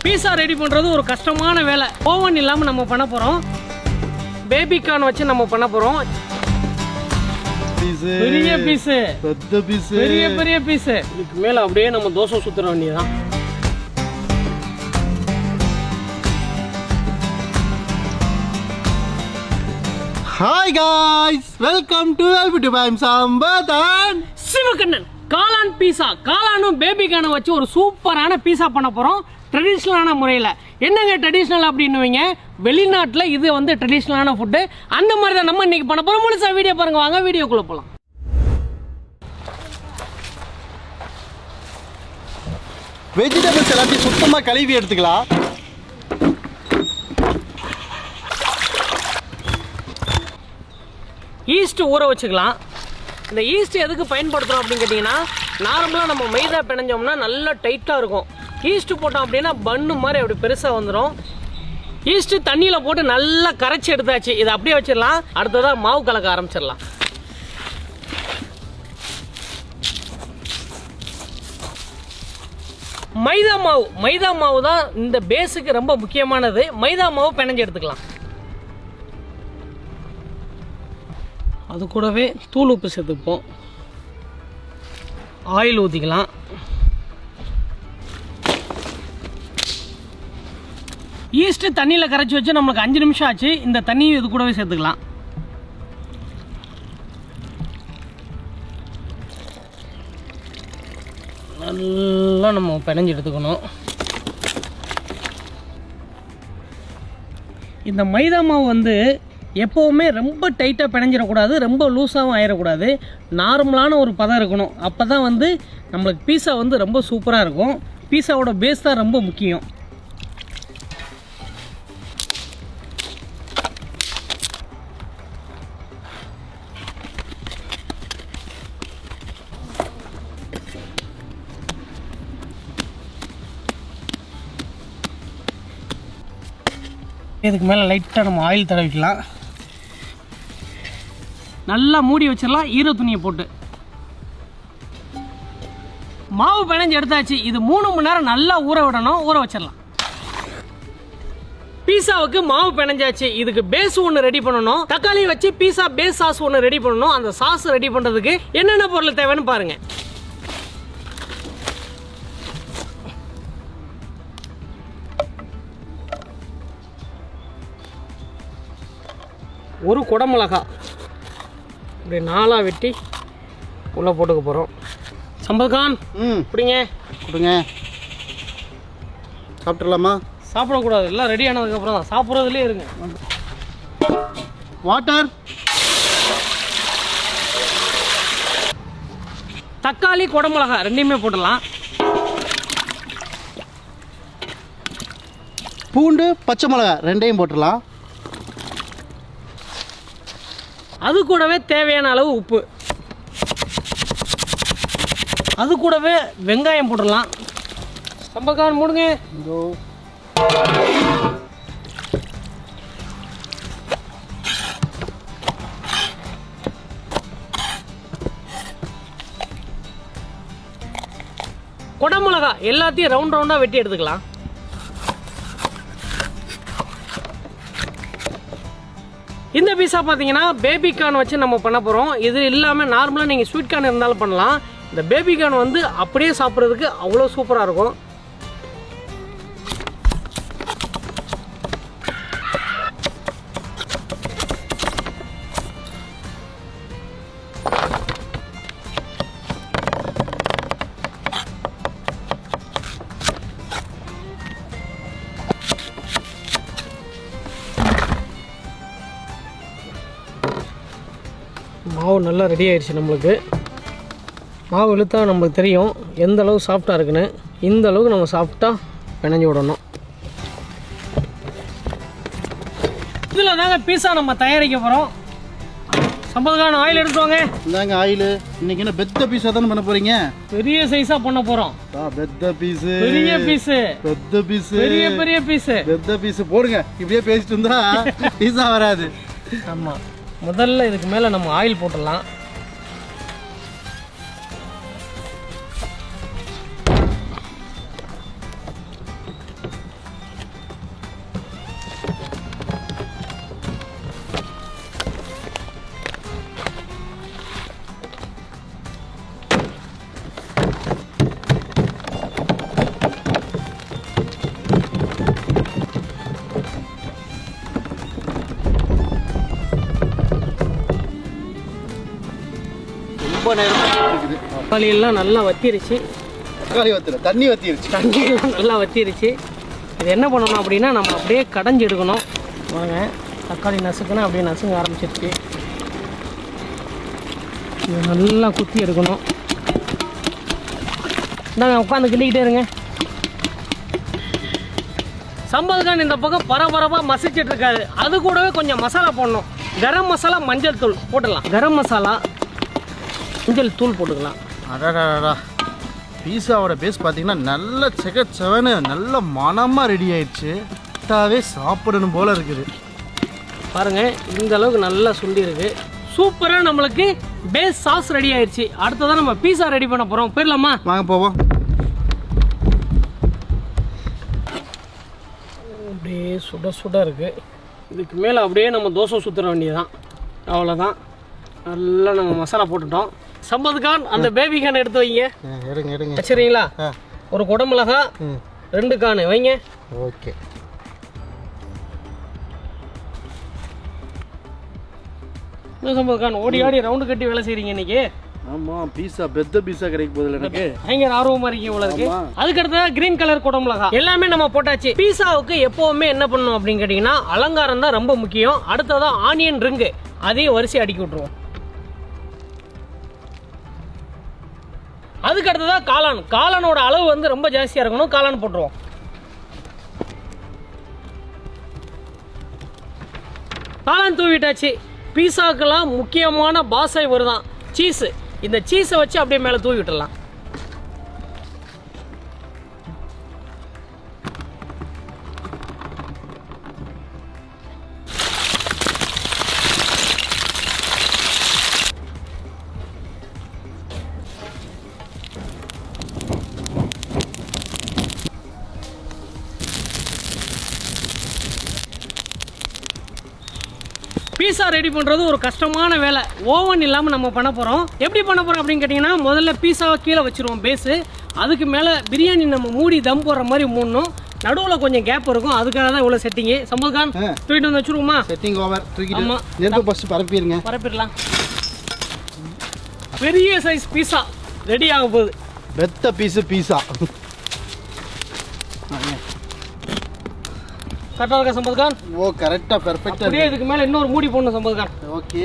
Pizza ready பண்ணுறது ஒரு கஷ்டமான வேலை. ஓவன் இல்லாமல் நம்ம பண்ண போகிறோம். பேபிகார்ன் வச்சு நம்ம பண்ண போகிறோம். பெரிய பீஸு, பெரிய பெரிய பீஸு. இதுக்கு மேலே அப்படியே நம்ம தோசை சுற்றுற வேண்டியதான். Hi guys, welcome to Alpha Sambatan Sivakannan. காளான் பீஸா, காளானும் பேபிகார்னும் வச்சு ஒரு சூப்பரான பீஸா பண்ண போகிறோம் ட்ரெடிஷ்னலான முறையில். என்னங்க ட்ரெடிஷ்னல் அப்படின்னுவீங்க, வெளிநாட்டில் இது வந்து ட்ரெடிஷ்னலான ஃபுட்டு. அந்த மாதிரி தான் நம்ம இன்னைக்கு பண்ண போகிறோம். முழுசா வீடியோ பாருங்க, வாங்க வீடியோக்குள்ளே போகலாம். வெஜிடபிள்ஸ் எல்லாத்தையும் சுத்தமாக கழுவி எடுத்துக்கலாம். ஈஸ்ட் ஊற வச்சுக்கலாம். இந்த ஈஸ்ட் எதுக்கு பயன்படுத்துகிறோம் அப்படின்னு கேட்டிங்கன்னா, நார்மலாக நம்ம மைதா பிணைஞ்சோம்னா நல்லா டைட்டாக இருக்கும். ஈஸ்ட்டு போட்டோம் அப்படின்னா பன்னு மாதிரி அப்படி பெருசாக வந்துடும். ஈஸ்ட்டு தண்ணியில் போட்டு நல்லா கரைச்சி எடுத்தாச்சு. இதை அப்படியே வச்சிடலாம். அடுத்ததாக மாவு கலக்க ஆரம்பிச்சிடலாம். மைதா மாவு தான் இந்த பேஸுக்கு ரொம்ப முக்கியமானது. மைதா மாவு பிணைஞ்சு எடுத்துக்கலாம். அது கூடவே தூள் உப்பு சேர்த்துப்போம். ஆயில் ஊற்றிக்கலாம். ஈஸ்ட்டு தண்ணியில் கரைச்சி வச்சு நம்மளுக்கு 5 நிமிஷம் ஆச்சு. இந்த தண்ணியும் இது கூடவே சேர்த்துக்கலாம். நல்லா நம்ம பிணைஞ்சு எடுத்துக்கணும். இந்த மைதா மாவு வந்து எப்போவுமே ரொம்ப டைட்டாக பிணைஞ்சிடக்கூடாது, ரொம்ப லூஸாகவும் ஆயிடக்கூடாது. நார்மலான ஒரு பதம் இருக்கணும். அப்போ தான் வந்து நம்மளுக்கு பீஸா வந்து ரொம்ப சூப்பராக இருக்கும். பீஸாவோட பேஸ் தான் ரொம்ப முக்கியம். இதுக்கு மேலே லைட்டாக நம்ம ஆயில் தடவிக்கலாம். நல்லா மூடி வச்சிடலாம் ஈர துணியை போட்டு. மாவு பிணைஞ்சு எடுத்தாச்சு. இது 3 மணி நேரம் நல்லா ஊற விடணும். ஊற வச்சிடலாம். பீஸாவுக்கு மாவு பிணைஞ்சாச்சு. இதுக்கு பேஸ் ஒன்று ரெடி பண்ணணும். தக்காளி வச்சு பீஸா பேஸ் சாஸ் ஒன்று ரெடி பண்ணணும். அந்த சாஸ் ரெடி பண்ணுறதுக்கு என்னென்ன பொருள் தேவைன்னு பாருங்க. ஒரு குடமிளகா இப்படி 4 வெட்டி உள்ளே போட்டுக்க போகிறோம். சம்பத்கான் கொடுங்க கொடுங்க. சாப்பிட்றலாமா? சாப்பிடக்கூடாது, எல்லாம் ரெடி ஆனதுக்கப்புறம் தான். சாப்பிட்றதுலேயே இருங்க. வாட்டர், தக்காளி, குடமிளகா ரெண்டையுமே போட்டுடலாம். பூண்டு, பச்சை மிளகா ரெண்டையும் போட்டுடலாம். அது கூடவே தேவையான அளவு உப்பு. அது கூடவே வெங்காயம் போட்டுடலாம். சம்பத்கான் மூடுங்க. குடமிளகா எல்லாத்தையும் ரவுண்ட் ரவுண்டாக வெட்டி எடுத்துக்கலாம். இந்த பீஸா பார்த்தீங்கன்னா பேபிகார்ன் வச்சு நம்ம பண்ண போகிறோம். இது இல்லாமல் நார்மலாக நீங்கள் ஸ்வீட் கார்ன் இருந்தாலும் பண்ணலாம். இந்த பேபிகார்ன் வந்து அப்படியே சாப்பிட்றதுக்கு அவ்வளோ சூப்பராக இருக்கும். மாவு நல்லா ரெடி ஆயிடுச்சு. நம்மளுக்கு மாவு இழுத்தா நம்மளுக்கு தெரியும் எந்த அளவு சாஃப்டாக இருக்குன்னு. இந்த அளவுக்கு நம்ம சாஃப்டாக பிணைஞ்சு விடணும். இதில் தாங்க பீஸா நம்ம தயாரிக்க போகிறோம். சம்பத்கான் ஆயில் எடுத்துவாங்க. இந்தாங்க ஆயில். இன்னைக்கு என்ன பெத்த பீஸா தானே பண்ண போறீங்க? பெரிய சைஸாக பண்ண போகிறோம். பெத்த பீஸு, பெரிய பீஸு, பெத்த பீஸு, பெரிய பெரிய பீஸு, பெத்த பீஸு போடுங்க. இப்படியே பேசிட்டு இருந்தா பீஸா வராது. ஆமாம், முதல்ல இதுக்கு மேலே நம்ம ஆயில் போட்டுடலாம். ரொம்ப நேரமாக இருக்குது. தக்காளி எல்லாம் நல்லா வத்திருச்சு. தக்காளி வத்தல, தண்ணி வத்திருச்சு. தண்ணி எல்லாம் நல்லா வத்திருச்சு. இது என்ன பண்ணணும் அப்படின்னா நம்ம அப்படியே கடைஞ்சி எடுக்கணும். வாங்க, தக்காளி நசுக்குன்னா அப்படியே நசுங்க ஆரம்பிச்சிருச்சு. இது நல்லா குத்தி எடுக்கணும். இந்தாங்க உட்காந்து கிண்டிக்கிட்டே இருங்க. சம்பதுகான் இந்த பக்கம் பரபரப்பாக மசிச்சுட்டு இருக்காது. அது கூடவே கொஞ்சம் மசாலா போடணும். கரம் மசாலா, மஞ்சள் தூள் போட்டுடலாம். கரம் மசாலா, மஞ்சள் தூள் போட்டுக்கலாம். அடாடாடா, பீஸாவோட பேஸ் பார்த்தீங்கன்னா நல்ல செவனு நல்ல மனமாக ரெடி ஆயிடுச்சு. கரெக்டாகவே சாப்பிடணும் போல் இருக்குது. பாருங்கள், இந்த அளவுக்கு நல்லா சுண்டி இருக்கு. சூப்பராக நம்மளுக்கு பேஸ் சாஸ் ரெடி ஆயிடுச்சு. அடுத்ததான் நம்ம பீஸா ரெடி பண்ண போகிறோம். போயிடலாமா? வாங்க போவோம். அப்படியே சுட சுட இருக்குது. இதுக்கு மேலே அப்படியே நம்ம தோசை சுற்றுற வேண்டியதுதான். அவ்வளோதான். நல்லா நாங்கள் மசாலா போட்டுட்டோம். சம்பதுகான் அந்த பேபி கான் எடுத்து வைங்க. எடுங்க வச்சுறீங்களா? ஒரு குடமிளகா, 2 கான் வைங்க. ஓகே. சம்பதுகான் ஓடி ஆடி ரவுண்டு கட்டி வேலை செய்கிறீங்க இன்னைக்கு. ஆமாம், பீஸா பெத்த பீஸா கிடைக்க போதில்லை எனக்கு. பயங்கர ஆர்வமா இருக்கீங்க போல இருக்கு. அதுக்கு அடுத்தது கிரீன் கலர் குடமிளகா எல்லாமே நம்ம போட்டாச்சு. பீஸாவுக்கு எப்பவுமே என்ன பண்ணணும் அப்படின்னு கேட்டீங்கன்னா அலங்காரம் தான் ரொம்ப முக்கியம். அடுத்ததான் ஆனியன் ரிங்கு, அதையும் வரிசை அடுக்கி விட்டுருவோம். அதுக்கு அடுத்ததான் காளான். காளானோட அளவு வந்து ரொம்ப ஜாஸ்தியா இருக்கணும். காளான் போட்டுருவோம். காளான் தூவிட்டாச்சு. பீஸாக்கெல்லாம் முக்கியமான பாசை வருதான் சீஸ். இந்த சீஸை வச்சு அப்படியே மேலே தூவி விட்டுடலாம். பீஸா ரெடி பண்ணுறது ஒரு கஷ்டமான வேலை. ஓவன் இல்லாமல் நம்ம பண்ண போகிறோம். எப்படி பண்ண போகிறோம் அப்படின்னு கேட்டிங்கன்னா, முதல்ல பீஸாவை கீழே வச்சுருவோம் பேஸு. அதுக்கு மேலே பிரியாணி நம்ம மூடி தம் போடுற மாதிரி மூடணும். நடுவில் கொஞ்சம் கேப் இருக்கும். அதுக்காக தான் இவ்வளோ செட்டிங்கு. சம்பதுகான் தூக்கிட்டு வந்து வச்சுருவோமா? Setting over. ஆமாம், நெருப்பு ஃபஸ்ட்டு பரப்பிடுங்க. பரப்பிடலாம். பெரிய சைஸ் பீஸா ரெடி ஆக போகுது. பெத்த பீஸா கரெக்டாக இருக்கா சம்பதுகான்? ஓ, கரெக்டாக பெர்ஃபெக்டாக. அப்படியே இதுக்கு மேலே இன்னொரு மூடி போடணும் சம்பதுகான். ஓகே.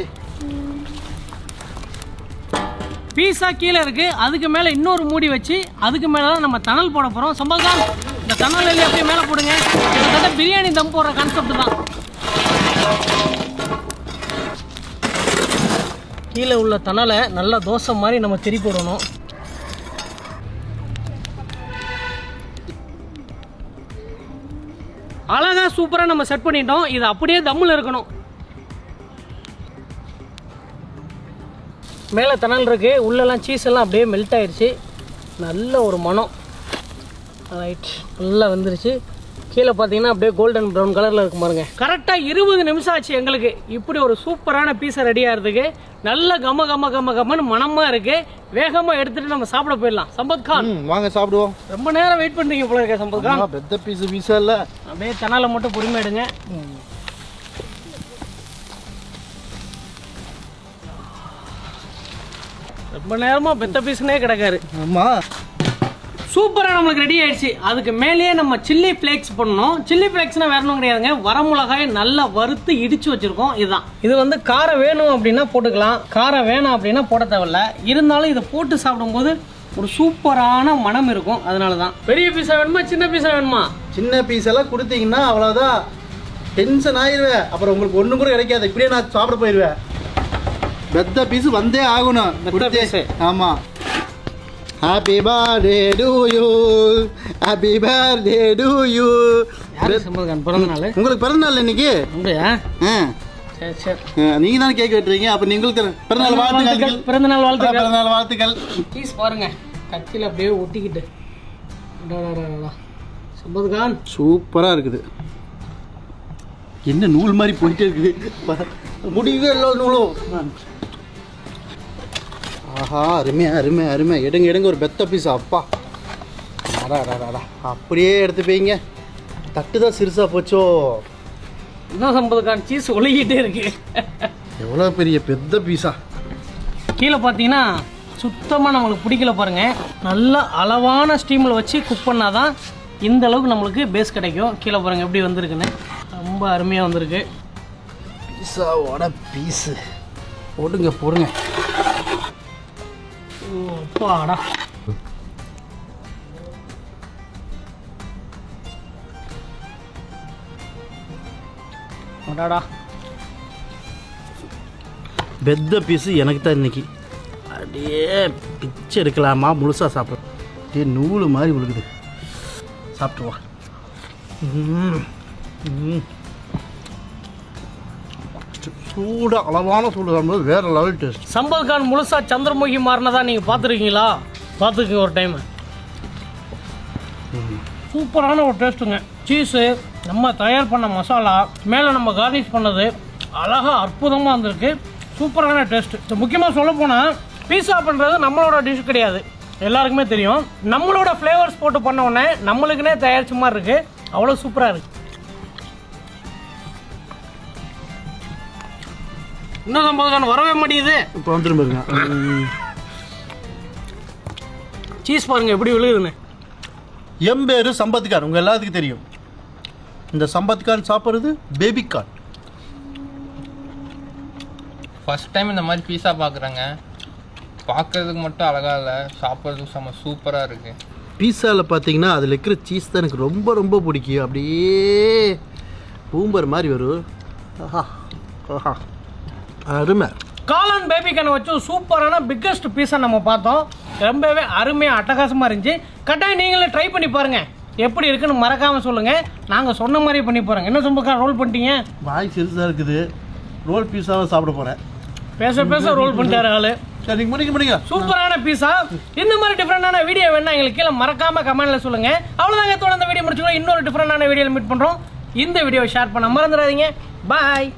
பீஸா கீழே இருக்கு. அதுக்கு மேலே இன்னொரு மூடி வச்சு அதுக்கு மேலே தான் நம்ம தணல் போட போகிறோம். சம்பதுகான், இந்த தணல் எல்லாம் அப்படியே மேலே போடுங்க. கிட்டத்தட்ட பிரியாணி தம் போடுற கான்செப்ட் தான். கீழே உள்ள தணலை நல்லா தோசை மாதிரி நம்ம திருப்பி போடணும். அழகா சூப்பரா நம்ம செட் பண்ணிட்டோம். இது அப்படியே தம்மில் இருக்கணும். மேலே தணல் இருக்கு, உள்ளெல்லாம் சீஸ் எல்லாம் அப்படியே மெல்ட் ஆயிடுச்சு. நல்ல ஒரு மனம். ரைட், நல்லா வந்துருச்சு. கீழே பார்த்தீங்கன்னா அப்படியே கோல்டன் ப்ரௌன் கலரில் இருக்கும் பாருங்க. கரெக்டாக 20 நிமிஷம் ஆச்சு எங்களுக்கு இப்படி ஒரு சூப்பரான பீஸை ரெடி ஆகிறதுக்கு. நல்ல கம்மன்னு மனமாக இருக்கு. வேகமாக எடுத்துட்டு நம்ம சாப்பிட போயிடலாம். சம்பத்கான், வாங்க சாப்பிடுவோம். ரொம்ப நேரம் வெயிட் பண்ணுறீங்க போல இருக்க சம்பத்கான். பெத்த பீஸா இல்லை, அப்படியே தனால மட்டும் பொறுமை எடுங்க. ரொம்ப நேரமாக பெத்த பீஸ்னே கிடக்காரு. ஆமாம், சூப்பராக நம்மளுக்கு ரெடி ஆயிடுச்சு. அதுக்கு மேலேயே நம்ம சில்லி ஃப்ளேக்ஸ் பண்ணணும். சில்லி ஃப்ளேக்ஸ்னா வேற ஒன்றும் கிடையாதுங்க, வரமிளகாயை நல்லா வறுத்து இடிச்சு வச்சிருக்கோம். இதுதான். இது வந்து காரம் வேணும் அப்படின்னா போட்டுக்கலாம், காரம் வேணாம் அப்படின்னா போட தேவையில்ல. இருந்தாலும் இதை போட்டு சாப்பிடும்போது ஒரு சூப்பரான மனம் இருக்கும். அதனால தான். பெரிய பீஸா வேணுமா சின்ன பீஸா வேணுமா? சின்ன பீஸ் எல்லாம் கொடுத்தீங்கன்னா அவ்வளோதான், டென்ஷன் ஆயிடுவேன். அப்புறம் உங்களுக்கு ஒன்றும் கூட கிடைக்காது. இப்படியே நான் சாப்பிட போயிடுவேன். பெத்த பீஸ் வந்தே ஆகணும். ஆமாம். Happy birthday to you, happy birthday to you. பிறந்த நாள் உங்களுக்கு பிறந்த நாள் இன்னைக்கு? அப்படியா? சரி சரி, நீங்க தான் கேக் வெட்டுறீங்க. அப்ப உங்களுக்கு பிறந்தநாள் வாழ்த்துக்கள். பிறந்தநாள் வாழ்த்துக்கள். பிறந்தநாள் வாழ்த்துக்கள். சீஸ் பாருங்க, கத்தியில் அப்படியே ஒட்டிக்கிட்டு. சம்பத்கான் சூப்பரா இருக்குது. என்ன நூல் மாதிரி போயிட்டே இருக்குது, முடியவே இல்லை நூலும். ஆஹா, அருமையா அருமை அருமை. எடுங்க ஒரு பெத்த பீஸ். அப்பா, அடாடாடா, அப்படியே எடுத்து போய்ங்க. தட்டு தான் சிறுசா போச்சோ. என்ன சம்பத்கான், சீஸ் ஒழுகிட்டே இருக்கு. எவ்வளோ பெரிய பெத்த பீஸா. கீழே பார்த்தீங்கன்னா சுத்தமாக நம்மளுக்கு பிடிக்கல பாருங்கள். நல்ல அளவான ஸ்டீமில் வச்சு குக் பண்ணால் தான் இந்த அளவுக்கு நம்மளுக்கு பேஸ் கிடைக்கும். கீழே பாருங்கள் எப்படி வந்திருக்குன்னு, ரொம்ப அருமையாக வந்திருக்கு. பீஸாவோட பீஸு போடுங்க. அப்பாடா, அடாடா, பெத்த பீஸு எனக்கு தான் இன்னைக்கு. அப்படியே பிச்சை எடுக்கலாமா முழுசாக சாப்பிட்றேன். அப்படியே நூல் மாதிரி விழுகுது. சாப்பிட்டுவா. சூடாக அளவான சூடு சாப்பிடும்போது வேறு லெவல் டேஸ்ட். சம்பல் கான் முழுசாக சந்திரமுகி மாறினதா நீங்கள் பார்த்துருக்கீங்களா? பார்த்துருக்கீங்க ஒரு டைமு. சூப்பரான ஒரு டேஸ்ட்டுங்க. சீஸு, நம்ம தயார் பண்ண மசாலா, மேலே நம்ம கார்னிஷ் பண்ணது அழகாக அற்புதமாக வந்திருக்கு. சூப்பரான டேஸ்ட்டு. முக்கியமாக சொல்ல போனால் பீஸா பண்ணுறது நம்மளோட டிஷ் கிடையாது, எல்லாருக்குமே தெரியும். நம்மளோட ஃப்ளேவர்ஸ் போட்டு பண்ண உடனே நம்மளுக்குன்னே தயாரிச்ச மாதிரி இருக்குது. அவ்வளோ சூப்பராக இருக்குது. இன்னும் சம்பவம் வரவே மாட்டேங்குது. இப்போ வந்துடும் பாருங்க. சீஸ் பாருங்கள் எப்படி விழுகுதுன்னு. என் பேர் சம்பத் கான், உங்கள் எல்லாத்துக்கும் தெரியும். இந்த சம்பத் கான் சாப்பிட்றது பேபி கான். ஃபர்ஸ்ட் டைம் இந்த மாதிரி பீஸா பார்க்குறேங்க. பார்க்கறதுக்கு மட்டும் அழகா இல்லை, சாப்பிட்றதுக்கு செம்ம சூப்பராக இருக்குது. பீஸாவில் பார்த்தீங்கன்னா அதில் இருக்கிற சீஸ் தான் எனக்கு ரொம்ப ரொம்ப பிடிக்கும். அப்படியே பூம்பர் மாதிரி வரும். ஆஹா, அருமை. காளான் பேபிக்கான வச்சு சூப்பரான பிக்கஸ்ட் பீஸை நம்ம பார்த்தோம். ரொம்பவே அருமையாக அட்டகாசமாக இருந்துச்சு. கட்டாயம் நீங்களே ட்ரை பண்ணி பாருங்கள், எப்படி இருக்குன்னு மறக்காமல் சொல்லுங்கள். நாங்கள் சொன்ன மாதிரி பண்ணி போகிறோங்க. என்ன சொம்பக்கா ரோல் பண்ணிட்டீங்க? வாய் சிறுசாக இருக்குது. ரோல் பீஸாவை சாப்பிட போகிறேன். பேச ரோல் பண்ணிட்டாரு ஆளு. சரி, முடிங்க. சூப்பரான பீஸா. இந்த மாதிரி டிஃப்ரெண்டான வீடியோ வேணா எங்களுக்கு கீழே மறக்காம கமெண்ட்ல சொல்லுங்க. அவ்வளோதாங்க, தொடர்ந்து வீடியோ முடிச்சுக்கோ. இன்னொரு டிஃப்ரெண்டான வீடியோவில் மீட் பண்ணுறோம். இந்த வீடியோவை ஷேர் பண்ண மறந்துடாதீங்க. பாய்.